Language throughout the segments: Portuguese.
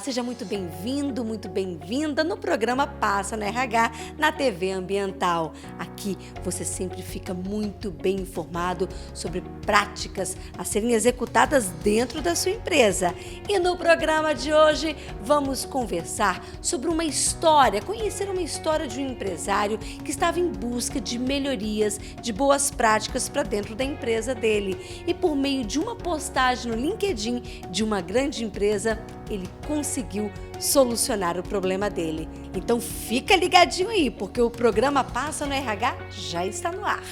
seja muito bem-vindo, muito bem-vinda no programa Passa no RH, na TV Ambiental. Aqui você sempre fica muito bem informado sobre práticas a serem executadas dentro da sua empresa. E no programa de hoje vamos conversar sobre uma história, conhecer uma história de um empresário que estava em busca de melhorias, de boas práticas para dentro da empresa dele. E por meio de uma postagem no LinkedIn de uma grande empresa, ele conseguiu solucionar o problema dele. Então fica ligadinho aí, porque o programa Passa no RH já está no ar.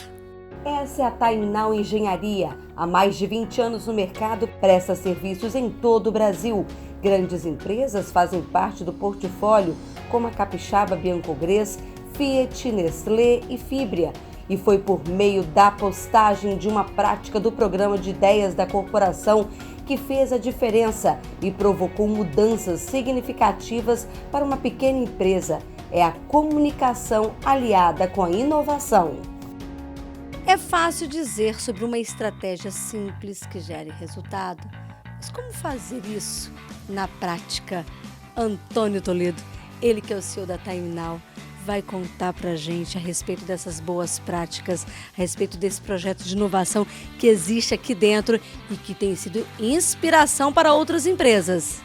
Essa é a Time Engenharia. Há mais de 20 anos no mercado, presta serviços em todo o Brasil. Grandes empresas fazem parte do portfólio, como a Capixaba Biancogres, Fiat, Nestlé e Fibria. E foi por meio da postagem de uma prática do programa de ideias da corporação que fez a diferença e provocou mudanças significativas para uma pequena empresa. É a comunicação aliada com a inovação. É fácil dizer sobre uma estratégia simples que gere resultado, mas como fazer isso na prática? Antônio Toledo, ele que é o CEO da Time Now, vai contar pra gente a respeito dessas boas práticas, a respeito desse projeto de inovação que existe aqui dentro e que tem sido inspiração para outras empresas.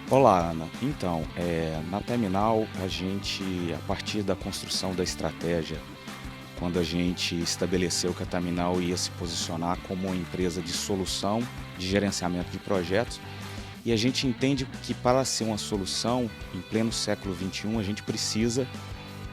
Olá, Ana. Então, na Time Now, a gente, a partir da construção da estratégia, quando a gente estabeleceu que a Time Now ia se posicionar como uma empresa de solução, de gerenciamento de projetos, e a gente entende que para ser uma solução em pleno século XXI, a gente precisa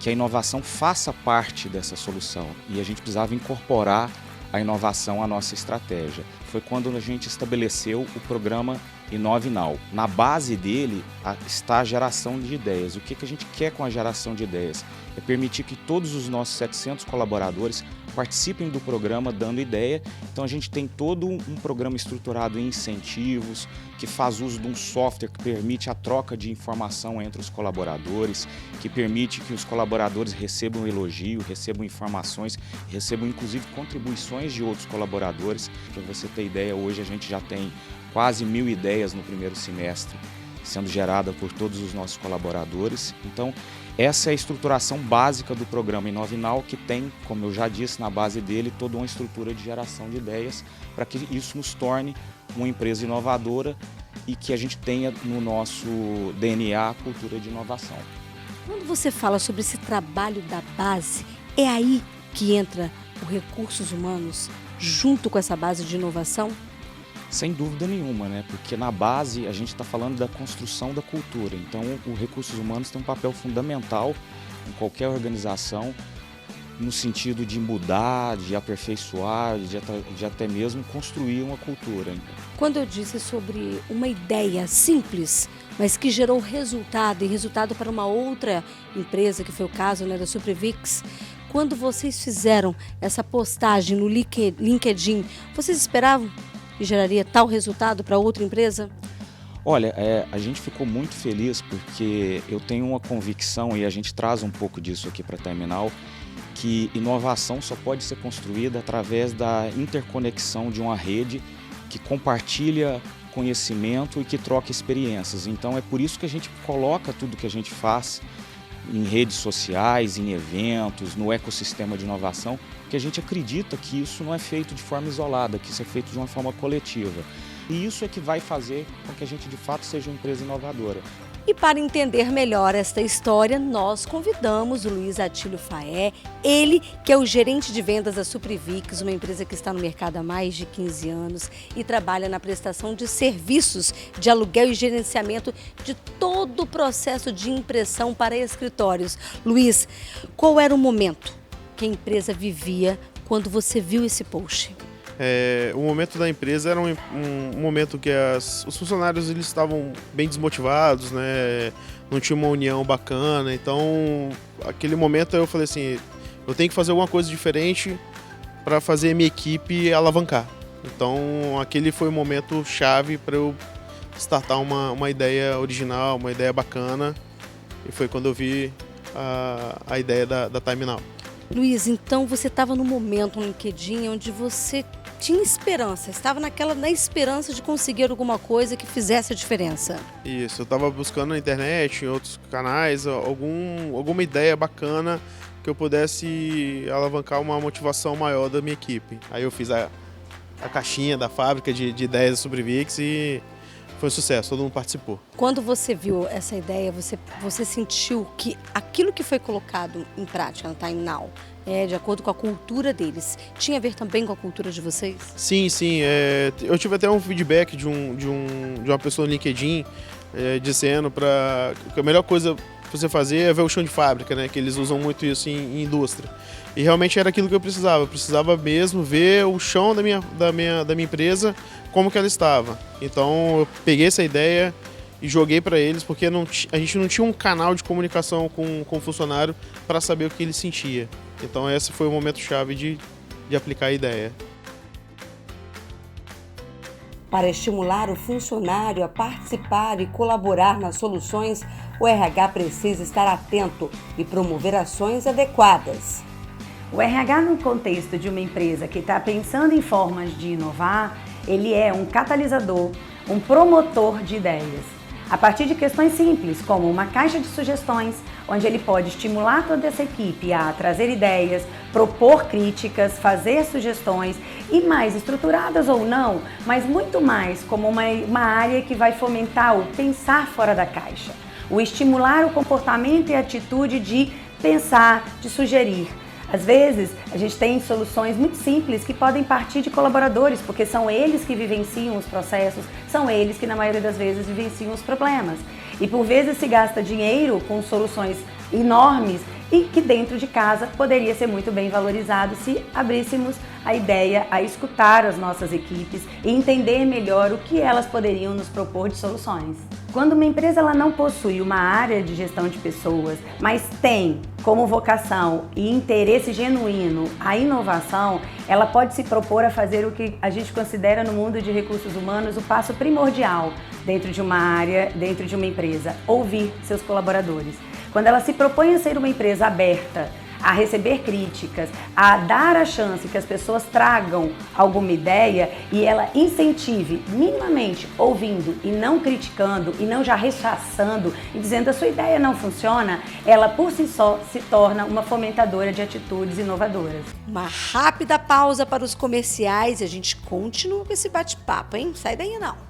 que a inovação faça parte dessa solução e a gente precisava incorporar a inovação à nossa estratégia. Foi quando a gente estabeleceu o programa Inove Now. Na base dele está a geração de ideias. O que a gente quer com a geração de ideias? É permitir que todos os nossos 700 colaboradores participem do programa dando ideia. Então a gente tem todo um programa estruturado em incentivos, que faz uso de um software que permite a troca de informação entre os colaboradores, que permite que os colaboradores recebam elogio, recebam informações, recebam inclusive contribuições de outros colaboradores. Para você ter ideia, hoje a gente já tem quase 1000 ideias no primeiro semestre sendo gerada por todos os nossos colaboradores. Então, essa é a estruturação básica do programa Inove Now, que tem, como eu já disse, na base dele toda uma estrutura de geração de ideias para que isso nos torne uma empresa inovadora e que a gente tenha no nosso DNA a cultura de inovação. Quando você fala sobre esse trabalho da base, é aí que entra os recursos humanos junto com essa base de inovação? Sem dúvida nenhuma, né? Porque na base a gente está falando da construção da cultura. Então, os recursos humanos têm um papel fundamental em qualquer organização, no sentido de mudar, de aperfeiçoar, de até mesmo construir uma cultura. Quando eu disse sobre uma ideia simples, mas que gerou resultado, e resultado para uma outra empresa, que foi o caso, né, da Suprivix, quando vocês fizeram essa postagem no LinkedIn, vocês esperavam que geraria tal resultado para outra empresa? Olha, a gente ficou muito feliz porque eu tenho uma convicção, e a gente traz um pouco disso aqui para a Time Now, que inovação só pode ser construída através da interconexão de uma rede que compartilha conhecimento e que troca experiências. Então é por isso que a gente coloca tudo que a gente faz em redes sociais, em eventos, no ecossistema de inovação, porque a gente acredita que isso não é feito de forma isolada, que isso é feito de uma forma coletiva. E isso é que vai fazer com que a gente, de fato, seja uma empresa inovadora. E para entender melhor esta história, nós convidamos o Luiz Atílio Faé, ele que é o gerente de vendas da Suprivix, uma empresa que está no mercado há mais de 15 anos e trabalha na prestação de serviços de aluguel e gerenciamento de todo o processo de impressão para escritórios. Luiz, qual era o momento que a empresa vivia quando você viu esse post? O momento da empresa era um momento que os funcionários eles estavam bem desmotivados, né? Não tinha uma união bacana, então aquele momento eu falei assim, eu tenho que fazer alguma coisa diferente para fazer a minha equipe alavancar. Então aquele foi o momento chave para eu startar uma ideia original, uma ideia bacana, e foi quando eu vi a ideia da Time Now. Luiz, então você estava no momento no LinkedIn onde você tinha esperança, estava na esperança de conseguir alguma coisa que fizesse a diferença. Isso, eu estava buscando na internet, em outros canais, alguma ideia bacana que eu pudesse alavancar uma motivação maior da minha equipe. Aí eu fiz a caixinha da fábrica de ideias da Sobrevix e foi um sucesso, todo mundo participou. Quando você viu essa ideia, você sentiu que aquilo que foi colocado em prática no Time Now, de acordo com a cultura deles, tinha a ver também com a cultura de vocês? Sim, eu tive até um feedback de uma pessoa no LinkedIn dizendo que a melhor coisa pra você fazer é ver o chão de fábrica, né? Que eles usam muito isso em indústria. E realmente era aquilo que eu precisava mesmo ver o chão da minha empresa, como que ela estava. Então eu peguei essa ideia e joguei para eles, porque a gente não tinha um canal de comunicação com o funcionário para saber o que ele sentia. Então esse foi o momento chave de aplicar a ideia. Para estimular o funcionário a participar e colaborar nas soluções, o RH precisa estar atento e promover ações adequadas. O RH, no contexto de uma empresa que está pensando em formas de inovar, ele é um catalisador, um promotor de ideias. A partir de questões simples, como uma caixa de sugestões, onde ele pode estimular toda essa equipe a trazer ideias, propor críticas, fazer sugestões, e mais estruturadas ou não, mas muito mais como uma área que vai fomentar o pensar fora da caixa, o estimular o comportamento e a atitude de pensar, de sugerir. Às vezes, a gente tem soluções muito simples que podem partir de colaboradores, porque são eles que vivenciam os processos, são eles que, na maioria das vezes, vivenciam os problemas. E, por vezes, se gasta dinheiro com soluções enormes e que dentro de casa poderia ser muito bem valorizado se abríssemos a ideia a escutar as nossas equipes e entender melhor o que elas poderiam nos propor de soluções. Quando uma empresa ela não possui uma área de gestão de pessoas, mas tem como vocação e interesse genuíno a inovação, ela pode se propor a fazer o que a gente considera no mundo de recursos humanos o passo primordial dentro de uma área, dentro de uma empresa: ouvir seus colaboradores. Quando ela se propõe a ser uma empresa aberta, a receber críticas, a dar a chance que as pessoas tragam alguma ideia e ela incentive minimamente ouvindo e não criticando e não já rechaçando e dizendo a sua ideia não funciona, ela por si só se torna uma fomentadora de atitudes inovadoras. Uma rápida pausa para os comerciais e a gente continua com esse bate-papo, hein? Sai daí não.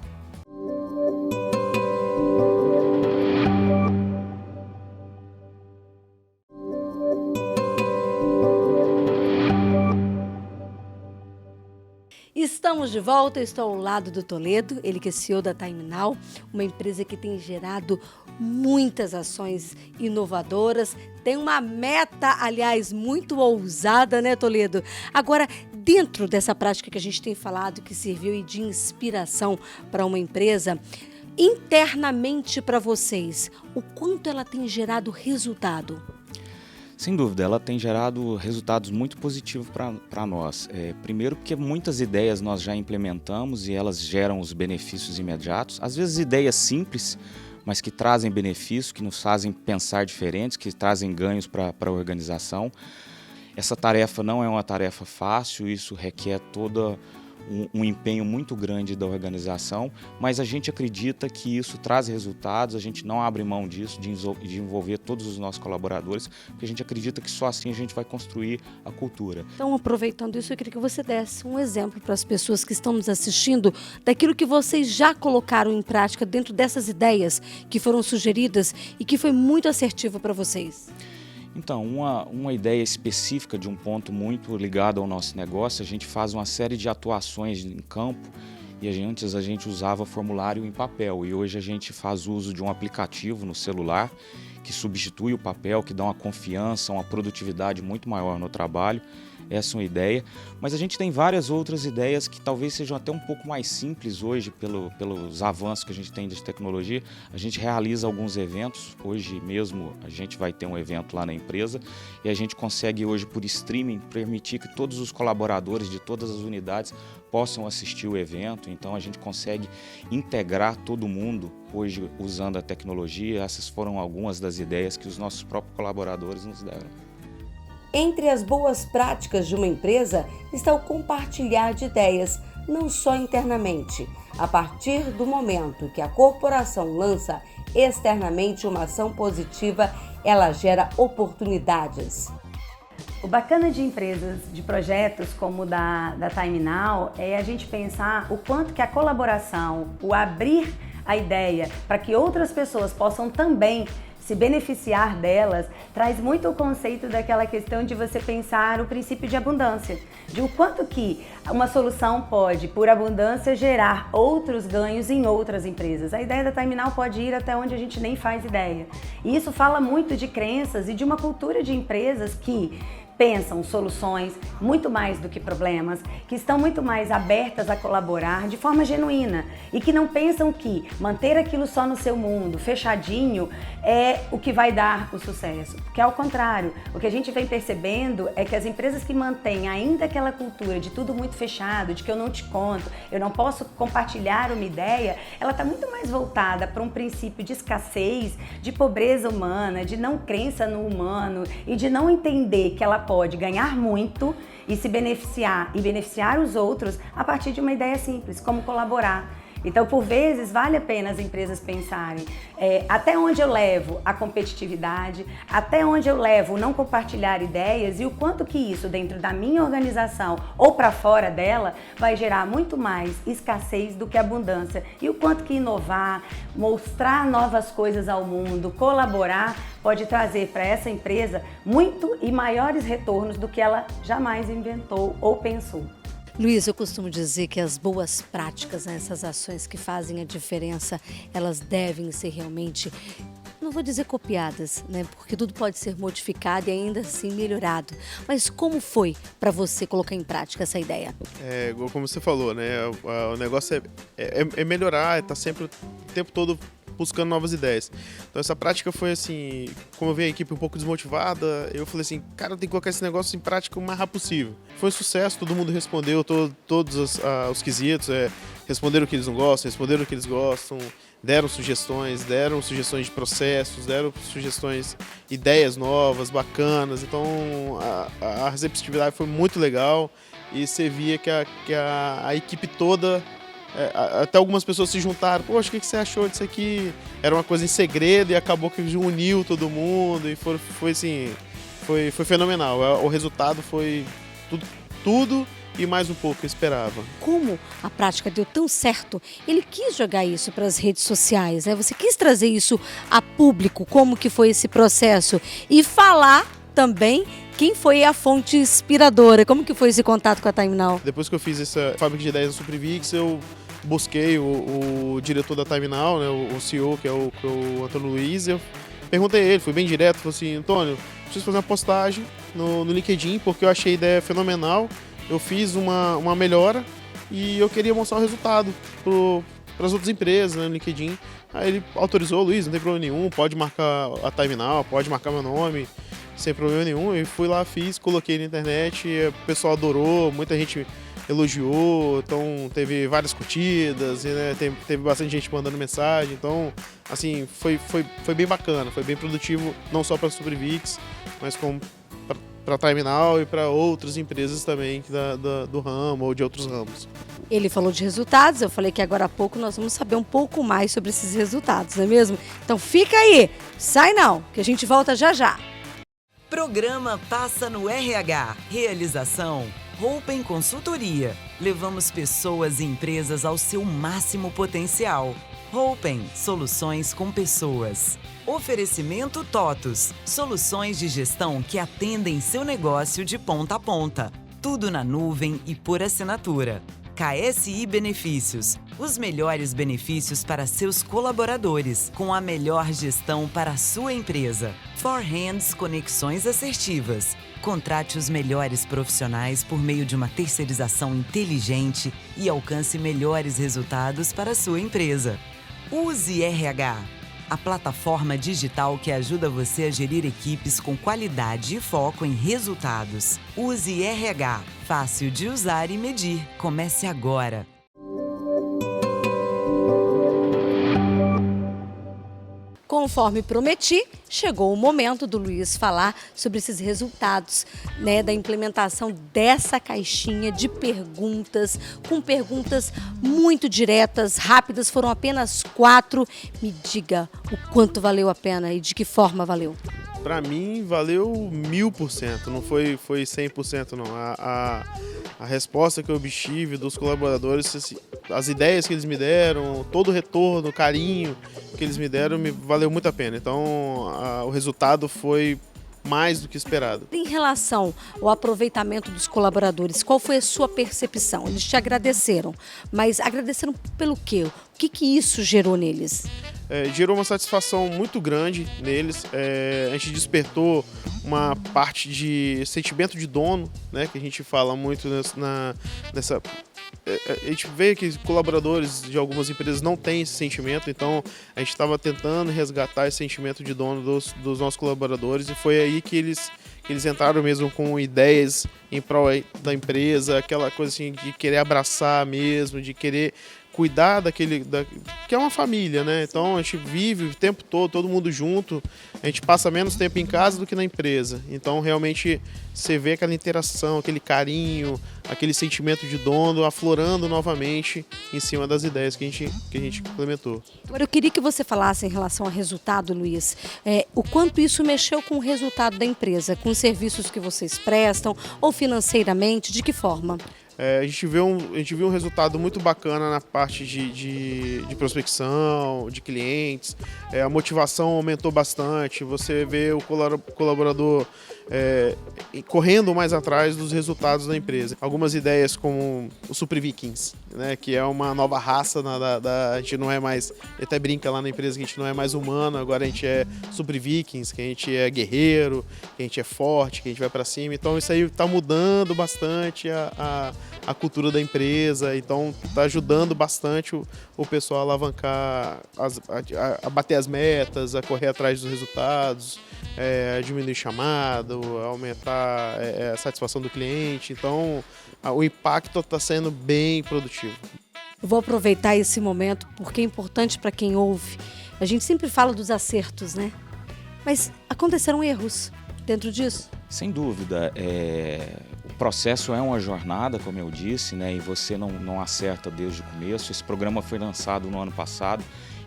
Estamos de volta, eu estou ao lado do Toledo, ele que é CEO da Time Now, uma empresa que tem gerado muitas ações inovadoras, tem uma meta, aliás, muito ousada, né, Toledo? Agora, dentro dessa prática que a gente tem falado, que serviu de inspiração para uma empresa, internamente para vocês, o quanto ela tem gerado resultado? Sem dúvida, ela tem gerado resultados muito positivos para nós. Primeiro porque muitas ideias nós já implementamos e elas geram os benefícios imediatos. Às vezes ideias simples, mas que trazem benefícios, que nos fazem pensar diferentes, que trazem ganhos para a organização. Essa tarefa não é uma tarefa fácil, isso requer todo um empenho muito grande da organização, mas a gente acredita que isso traz resultados, a gente não abre mão disso, de envolver todos os nossos colaboradores, porque a gente acredita que só assim a gente vai construir a cultura. Então, aproveitando isso, eu queria que você desse um exemplo para as pessoas que estão nos assistindo daquilo que vocês já colocaram em prática dentro dessas ideias que foram sugeridas e que foi muito assertivo para vocês. Então, uma ideia específica de um ponto muito ligado ao nosso negócio, a gente faz uma série de atuações em campo e antes a gente usava formulário em papel e hoje a gente faz uso de um aplicativo no celular que substitui o papel, que dá uma confiança, uma produtividade muito maior no trabalho. Essa é uma ideia, mas a gente tem várias outras ideias que talvez sejam até um pouco mais simples hoje pelos avanços que a gente tem de tecnologia. A gente realiza alguns eventos, hoje mesmo a gente vai ter um evento lá na empresa e a gente consegue hoje por streaming permitir que todos os colaboradores de todas as unidades possam assistir o evento, então a gente consegue integrar todo mundo hoje usando a tecnologia. Essas foram algumas das ideias que os nossos próprios colaboradores nos deram. Entre as boas práticas de uma empresa está o compartilhar de ideias, não só internamente. A partir do momento que a corporação lança externamente uma ação positiva, ela gera oportunidades. O bacana de empresas, de projetos como o da Time Now, é a gente pensar o quanto que a colaboração, o abrir a ideia para que outras pessoas possam também se beneficiar delas, traz muito o conceito daquela questão de você pensar o princípio de abundância, de o quanto que uma solução pode, por abundância, gerar outros ganhos em outras empresas. A ideia da Time Now pode ir até onde a gente nem faz ideia. E isso fala muito de crenças e de uma cultura de empresas que pensam soluções muito mais do que problemas, que estão muito mais abertas a colaborar de forma genuína e que não pensam que manter aquilo só no seu mundo, fechadinho, é o que vai dar o sucesso. Porque ao contrário, o que a gente vem percebendo é que as empresas que mantêm ainda aquela cultura de tudo muito fechado, de que eu não te conto, eu não posso compartilhar uma ideia, ela está muito mais voltada para um princípio de escassez, de pobreza humana, de não crença no humano e de não entender que ela pode ganhar muito e se beneficiar e beneficiar os outros a partir de uma ideia simples, como colaborar. Então, por vezes, vale a pena as empresas pensarem até onde eu levo a competitividade, até onde eu levo o não compartilhar ideias e o quanto que isso dentro da minha organização ou para fora dela vai gerar muito mais escassez do que abundância e o quanto que inovar, mostrar novas coisas ao mundo, colaborar pode trazer para essa empresa muito e maiores retornos do que ela jamais inventou ou pensou. Luiz, eu costumo dizer que as boas práticas, né, essas ações que fazem a diferença, elas devem ser realmente, não vou dizer copiadas, né, porque tudo pode ser modificado e ainda assim melhorado. Mas como foi para você colocar em prática essa ideia? Como você falou, né? O negócio é melhorar, tá sempre o tempo todo buscando novas ideias. Então essa prática foi assim, como eu vi a equipe um pouco desmotivada, eu falei assim, cara, eu tenho que colocar esse negócio em prática o mais rápido possível. Foi um sucesso, todo mundo respondeu, todos os quesitos, responderam o que eles não gostam, responderam o que eles gostam, deram sugestões de processos, deram sugestões, ideias novas, bacanas. Então a receptividade foi muito legal e você via que a equipe toda, até algumas pessoas se juntaram, poxa, o que você achou disso aqui? Era uma coisa em segredo e acabou que uniu todo mundo e foi assim, foi fenomenal. O resultado foi tudo e mais um pouco, eu esperava. Como a prática deu tão certo, ele quis jogar isso para as redes sociais, né? Você quis trazer isso a público, como que foi esse processo e falar também quem foi a fonte inspiradora, como que foi esse contato com a Time Now? Depois que eu fiz essa fábrica de ideias na SupriVix, eu busquei o diretor da Time Now, né, o CEO, que é o Antônio Luiz, eu perguntei a ele, fui bem direto, falei assim, Antônio, preciso fazer uma postagem no LinkedIn, porque eu achei a ideia fenomenal, eu fiz uma melhora e eu queria mostrar o resultado para as outras empresas, né, no LinkedIn. Aí ele autorizou, Luiz, não tem problema nenhum, pode marcar a Time Now, pode marcar meu nome, sem problema nenhum. E fui lá, coloquei na internet, o pessoal adorou, muita gente elogiou, então teve várias curtidas, né, teve bastante gente mandando mensagem, então assim, foi bem bacana, foi bem produtivo, não só para a SupriVix, mas como para a Time Now e para outras empresas também do ramo ou de outros ramos. Ele falou de resultados, eu falei que agora há pouco nós vamos saber um pouco mais sobre esses resultados, não é mesmo? Então fica aí, sai não, que a gente volta já já. Programa Passa no RH. Realização Roupen Consultoria. Levamos pessoas e empresas ao seu máximo potencial. Roupen, soluções com pessoas. Oferecimento TOTUS, soluções de gestão que atendem seu negócio de ponta a ponta. Tudo na nuvem e por assinatura. KSI Benefícios, os melhores benefícios para seus colaboradores, com a melhor gestão para a sua empresa. Forhands Conexões Assertivas. Contrate os melhores profissionais por meio de uma terceirização inteligente e alcance melhores resultados para a sua empresa. Use RH, a plataforma digital que ajuda você a gerir equipes com qualidade e foco em resultados. Use RH, fácil de usar e medir. Comece agora. Com conforme prometi, chegou o momento do Luiz falar sobre esses resultados, né, da implementação dessa caixinha de perguntas, com perguntas muito diretas, rápidas, foram apenas 4. Me diga o quanto valeu a pena e de que forma valeu. Para mim, valeu 1000%, não foi 100% não. A resposta que eu obtive dos colaboradores, as ideias que eles me deram, todo o retorno, o carinho que eles me deram, me valeu muito a pena. Então, o resultado foi mais do que esperado. Em relação ao aproveitamento dos colaboradores, qual foi a sua percepção? Eles te agradeceram, mas agradeceram pelo quê? O que isso gerou neles? Gerou uma satisfação muito grande neles. A gente despertou uma parte de sentimento de dono, né, que a gente fala muito nessa. A gente vê que colaboradores de algumas empresas não têm esse sentimento, então a gente estava tentando resgatar esse sentimento de dono dos nossos colaboradores, e foi aí que eles entraram mesmo com ideias em prol da empresa, aquela coisa assim de querer abraçar mesmo, de querer cuidar que é uma família, né? Então a gente vive o tempo todo mundo junto, a gente passa menos tempo em casa do que na empresa. Então realmente você vê aquela interação, aquele carinho, aquele sentimento de dono aflorando novamente em cima das ideias que a gente implementou. Agora eu queria que você falasse em relação ao resultado, Luiz, o quanto isso mexeu com o resultado da empresa, com os serviços que vocês prestam ou financeiramente, de que forma? A gente viu um resultado muito bacana na parte de prospecção, de clientes. A motivação aumentou bastante. Você vê o colaborador correndo mais atrás dos resultados da empresa. Algumas ideias como o Super Vikings, né, que é uma nova raça, a gente não é mais, até brinca lá na empresa que a gente não é mais humano, agora a gente é Super Vikings, que a gente é guerreiro, que a gente é forte, que a gente vai para cima. Então isso aí está mudando bastante a cultura da empresa, então está ajudando bastante o pessoal a alavancar, a bater as metas, a correr atrás dos resultados, diminuir chamado, aumentar a satisfação do cliente. Então o impacto está sendo bem produtivo. Eu vou aproveitar esse momento porque é importante para quem ouve. A gente sempre fala dos acertos, né? Mas aconteceram erros dentro disso? Sem dúvida. O processo é uma jornada, como eu disse, né? E você não acerta desde o começo. Esse programa foi lançado no ano passado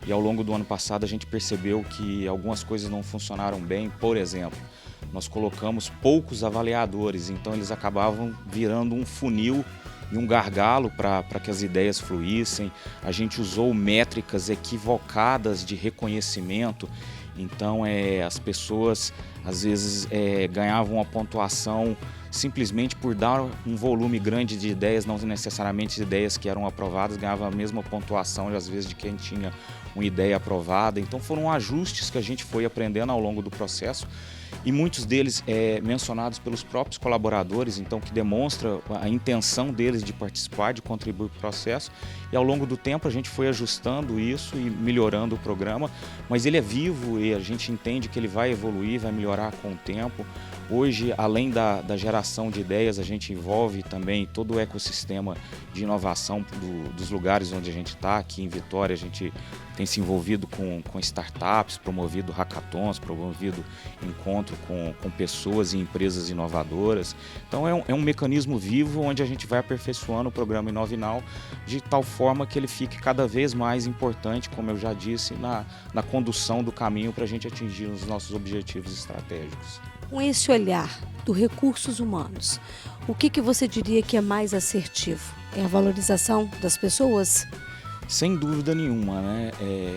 e ao longo do ano passado a gente percebeu que algumas coisas não funcionaram bem. Por exemplo, nós colocamos poucos avaliadores, então eles acabavam virando um funil e um gargalo para que as ideias fluíssem. A gente usou métricas equivocadas de reconhecimento, então as pessoas às vezes ganhavam uma pontuação simplesmente por dar um volume grande de ideias, não necessariamente ideias que eram aprovadas, ganhava a mesma pontuação às vezes de quem tinha uma ideia aprovada. Então foram ajustes que a gente foi aprendendo ao longo do processo e muitos deles mencionados pelos próprios colaboradores, então que demonstra a intenção deles de participar, de contribuir para o processo, e ao longo do tempo a gente foi ajustando isso e melhorando o programa, mas ele é vivo e a gente entende que ele vai evoluir, vai melhorar com o tempo. Hoje, além da geração de ideias, a gente envolve também todo o ecossistema de inovação dos lugares onde a gente está. Aqui em Vitória a gente tem se envolvido com startups, promovido hackathons, promovido encontro com pessoas e empresas inovadoras. Então é um mecanismo vivo onde a gente vai aperfeiçoando o programa Inovinal de tal forma que ele fique cada vez mais importante, como eu já disse, na condução do caminho para a gente atingir os nossos objetivos estratégicos. Com esse olhar dos recursos humanos, o que você diria que é mais assertivo? É a valorização das pessoas? Sem dúvida nenhuma, né?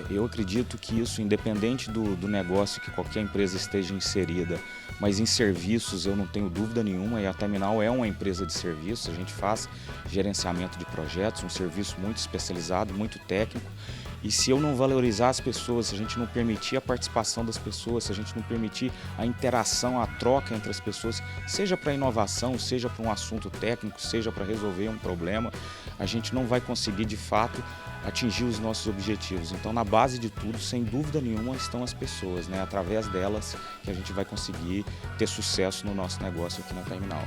Eu acredito que isso, independente do negócio que qualquer empresa esteja inserida, mas em serviços eu não tenho dúvida nenhuma, e a Terminal é uma empresa de serviços, a gente faz gerenciamento de projetos, um serviço muito especializado, muito técnico. E se eu não valorizar as pessoas, se a gente não permitir a participação das pessoas, se a gente não permitir a interação, a troca entre as pessoas, seja para inovação, seja para um assunto técnico, seja para resolver um problema, a gente não vai conseguir de fato atingir os nossos objetivos. Então, na base de tudo, sem dúvida nenhuma, estão as pessoas, né? Através delas que a gente vai conseguir ter sucesso no nosso negócio aqui na Terminal.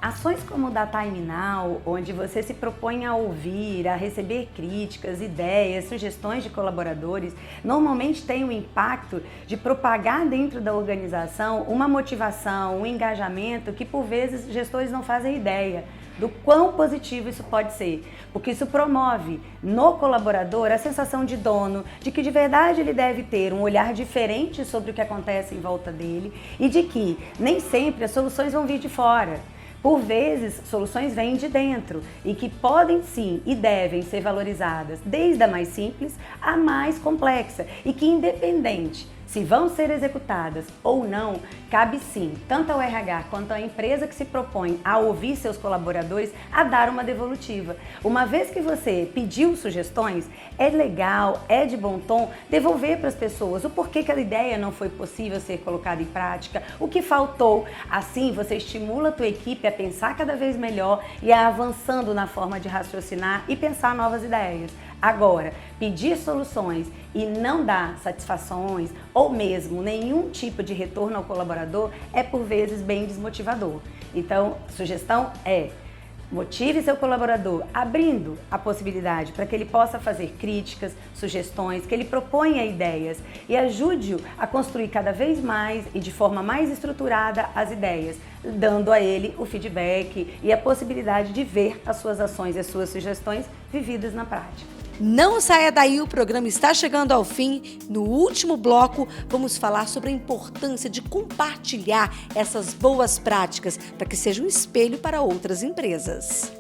Ações como o da Time Now, onde você se propõe a ouvir, a receber críticas, ideias, sugestões de colaboradores, normalmente tem o impacto de propagar dentro da organização uma motivação, um engajamento que por vezes gestores não fazem ideia do quão positivo isso pode ser, porque isso promove no colaborador a sensação de dono, de que de verdade ele deve ter um olhar diferente sobre o que acontece em volta dele e de que nem sempre as soluções vão vir de fora. Por vezes, soluções vêm de dentro e que podem sim e devem ser valorizadas, desde a mais simples à mais complexa, e que independente se vão ser executadas ou não, cabe sim, tanto ao RH quanto à empresa que se propõe a ouvir seus colaboradores, a dar uma devolutiva. Uma vez que você pediu sugestões, é legal, é de bom tom devolver para as pessoas o porquê que a ideia não foi possível ser colocada em prática, o que faltou. Assim, você estimula a tua equipe a pensar cada vez melhor e a avançando na forma de raciocinar e pensar novas ideias. Agora, pedir soluções e não dar satisfações ou mesmo nenhum tipo de retorno ao colaborador é por vezes bem desmotivador. Então, sugestão é: motive seu colaborador abrindo a possibilidade para que ele possa fazer críticas, sugestões, que ele proponha ideias e ajude-o a construir cada vez mais e de forma mais estruturada as ideias, dando a ele o feedback e a possibilidade de ver as suas ações e as suas sugestões vividas na prática. Não saia daí, o programa está chegando ao fim. No último bloco, vamos falar sobre a importância de compartilhar essas boas práticas para que seja um espelho para outras empresas.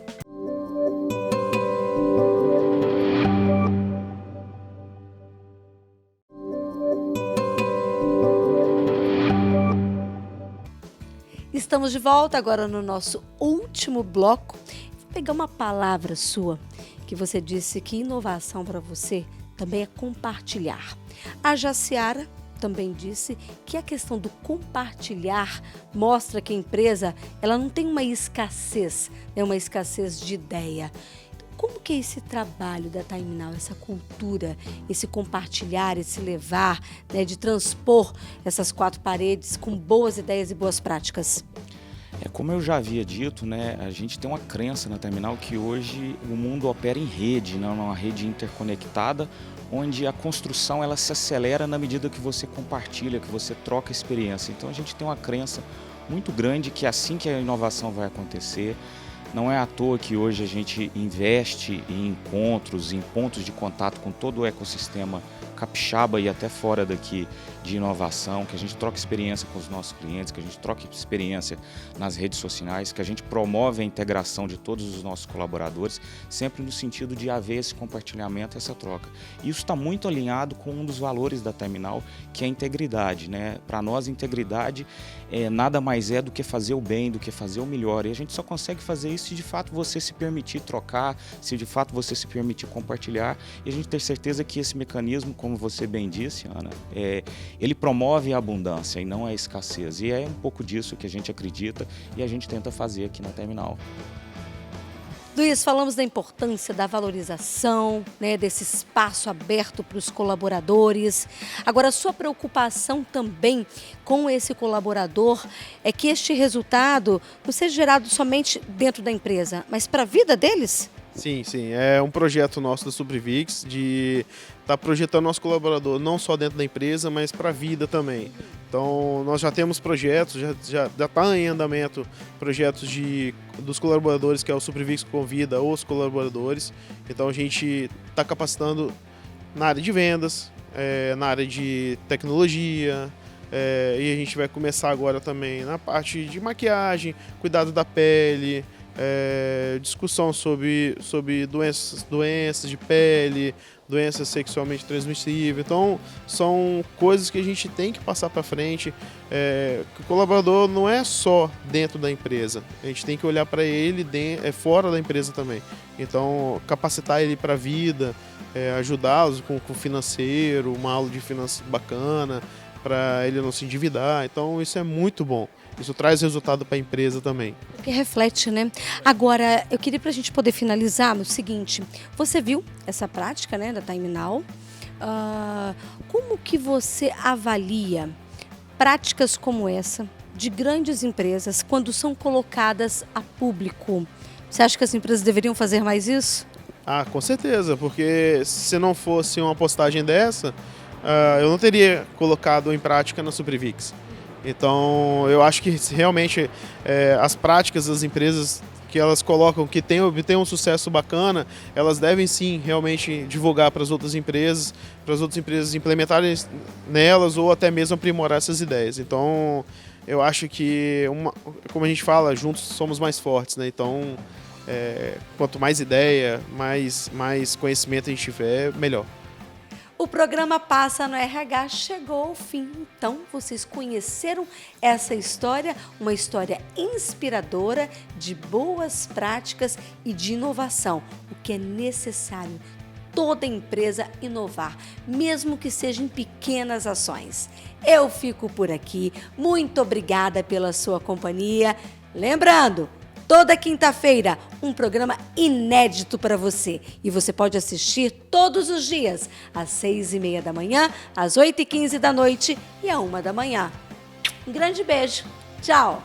Estamos de volta agora no nosso último bloco. Vou pegar uma palavra sua que você disse que inovação para você também é compartilhar. A Jaciara também disse que a questão do compartilhar mostra que a empresa ela não tem uma escassez, né, uma escassez de ideia. Então, como que é esse trabalho da Time Now, essa cultura, esse compartilhar, esse levar, né, de transpor essas quatro paredes com boas ideias e boas práticas? Como eu já havia dito, né, a gente tem uma crença na Time Now que hoje o mundo opera em rede, não uma rede interconectada, onde a construção ela se acelera na medida que você compartilha, que você troca experiência. Então a gente tem uma crença muito grande que assim que a inovação vai acontecer, não é à toa que hoje a gente investe em encontros, em pontos de contato com todo o ecossistema capixaba e até fora daqui de inovação, que a gente troca experiência com os nossos clientes, que a gente troca experiência nas redes sociais, que a gente promove a integração de todos os nossos colaboradores, sempre no sentido de haver esse compartilhamento, essa troca. E isso está muito alinhado com um dos valores da Time Now, que é a integridade, né? Para nós, integridade nada mais é do que fazer o bem, do que fazer o melhor. E a gente só consegue fazer isso se de fato você se permitir trocar, se de fato você se permitir compartilhar. E a gente tem certeza que esse mecanismo, como você bem disse, Ana, ele promove a abundância e não a escassez. E é um pouco disso que a gente acredita e a gente tenta fazer aqui na Time Now. Luiz, falamos da importância da valorização, né, desse espaço aberto para os colaboradores. Agora, a sua preocupação também com esse colaborador é que este resultado não seja gerado somente dentro da empresa, mas para a vida deles? Sim, sim. É um projeto nosso da Suprivix de estar projetando nosso colaborador não só dentro da empresa, mas para a vida também. Então, nós já temos projetos, já está em andamento projetos dos colaboradores, que é o Suprivix que convida os colaboradores. Então, a gente está capacitando na área de vendas, na área de tecnologia, e a gente vai começar agora também na parte de maquiagem, cuidado da pele, discussão sobre doenças de pele, doenças sexualmente transmissíveis. Então, são coisas que a gente tem que passar para frente. Que o colaborador não é só dentro da empresa, a gente tem que olhar para ele fora da empresa também. Então, capacitar ele para a vida, ajudá-los com o financeiro, uma aula de finanças bacana, para ele não se endividar. Então, isso é muito bom. Isso traz resultado para a empresa também. Que reflete, né? Agora, eu queria para a gente poder finalizar no seguinte: você viu essa prática, né, da Time Now? Como que você avalia práticas como essa de grandes empresas quando são colocadas a público. Você acha que as empresas deveriam fazer mais isso? Ah, com certeza, porque se não fosse uma postagem dessa, eu não teria colocado em prática na Suprivix. Então, eu acho que realmente as práticas das empresas que elas colocam, que obtêm um sucesso bacana, elas devem sim realmente divulgar para as outras empresas implementarem nelas ou até mesmo aprimorar essas ideias. Então, eu acho que, como a gente fala, juntos somos mais fortes, né? Então, quanto mais ideia, mais conhecimento a gente tiver, melhor. O programa Passa no RH chegou ao fim. Então, vocês conheceram essa história, uma história inspiradora de boas práticas e de inovação. O que é necessário toda empresa inovar, mesmo que seja em pequenas ações. Eu fico por aqui. Muito obrigada pela sua companhia. Lembrando, toda quinta-feira, um programa inédito para você. E você pode assistir todos os dias, às 6h30 da manhã, às 8h15 da noite e à 1 da manhã. Um grande beijo. Tchau.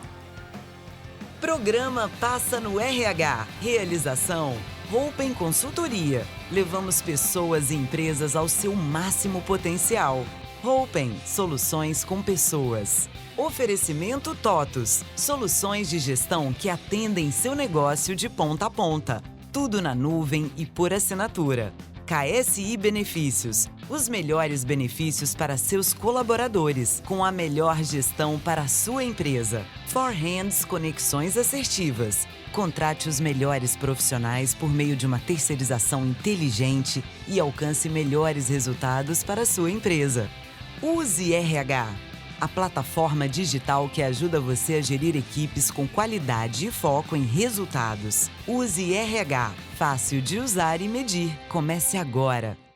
Programa Passa no RH. Realização Roupen Consultoria. Levamos pessoas e empresas ao seu máximo potencial. Roupen, soluções com pessoas. Oferecimento TOTUS, soluções de gestão que atendem seu negócio de ponta a ponta. Tudo na nuvem e por assinatura. KSI Benefícios, os melhores benefícios para seus colaboradores, com a melhor gestão para a sua empresa. Forhands Conexões Assertivas. Contrate os melhores profissionais por meio de uma terceirização inteligente e alcance melhores resultados para a sua empresa. Use RH, a plataforma digital que ajuda você a gerir equipes com qualidade e foco em resultados. Use RH, fácil de usar e medir. Comece agora.